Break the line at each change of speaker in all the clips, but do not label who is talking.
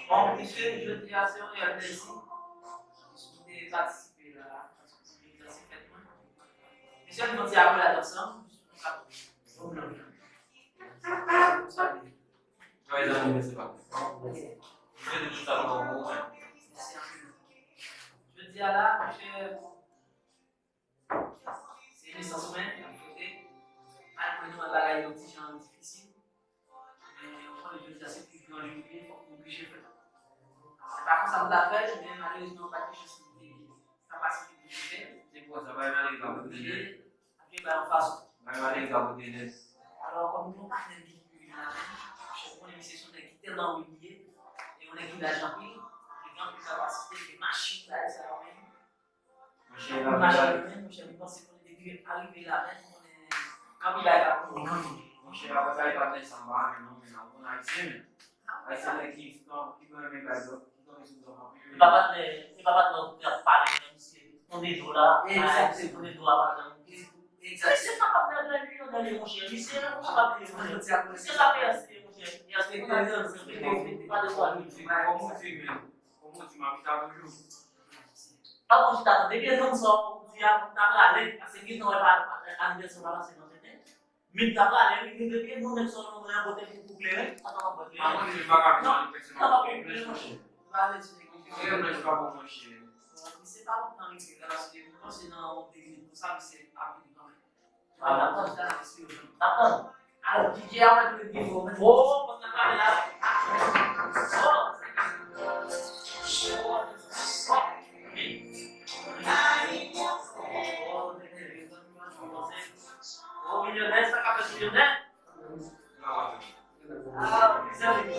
Bon, monsieur, je dis à ce moment-là, merci. De participer là. Monsieur, nous disons à la danse.
Vai dar uma vez para. Je dis ça dans mon moment.
Je dis à là, monsieur, c'est une sens humaine, d'un côté. À nous, on a une petite gens difficile. Mais on prend le jeu assez plus grand, il faut qu'on oblige faire. Par contre, ça nous a fait, mais malheureusement, pas de chance de ça passe plus de fait.
C'est quoi ça va aller dans le délai.
Après, ben, en face.
Va aller dans le délai.
Alors, comme nous, on parle d'un guide, on est une session d'un guide tellement oublié, et on est guide d'argent pile, les grandes capacités, des machines, là, ça va même.
Monsieur
La machine, je pense qu'on est début arrivé là, même, on est. Quand il a
Monsieur la bataille pas de samba, mais non, on a ici. Haïtien qui connaît mes gars, qui connaît son enfant.
Il va pas te parler même si on est dos là,
Exactement.
on est dos là, madame.
Exactement.
C'est pas de la vie, on a les mon cher. C'est pas de c'est pas faire mon cher. Il y a ce que pas de quoi.
Comment tu m'as toujours.
Pas quand tu t'attends, bien comme ça, tu as parlé, parce que nous on va anniversaire là, c'est notre tête. Mais tu as parlé, mais depuis nous même son nom on a voté pour clairer, attends, on va
Ah, moi, je vais pas
non, pas pour mon cher.
C'est pas longtemps que parce que quand c'est dans le ça, c'est rapide quand même.
Attends.
Alors, Didier, on va te le dire.
Oh, parce que là, oh, millionnaire, ça capte millionnaire. Ah, vous avez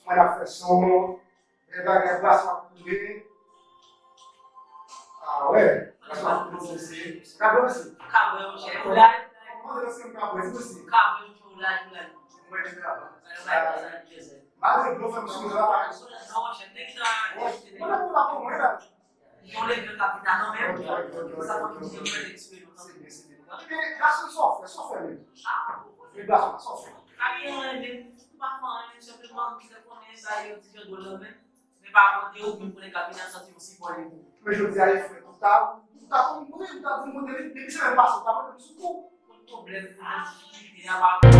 Olha, pressão, graça comer. Ah, ué, graça comer. Acabou assim.
Acabou, chefe. Olhar.
Quando você não acabou, é assim.
Acabou, olhar.
Não vai te gravar.
Vai passar de dizer.
Mas eu vou fazer isso lá.
Não, chefe, tem que dar.
Olha, vou lá com ela.
Não lembro da capital, não mesmo. Sabe o que eu tinha experiência?
Porque graça sofre, é sofre mesmo. Graça sofre.
Aqui eu lembro, parfois, eu sempre mando que japonês, aí eu tinha do lame. Me pagou, eu vim por capital, só tinha um pode.
Mas eu dizia aí, tu tá com muito, tá com muito, nem você vai passar, tá com muito.
O problema é que eu tinha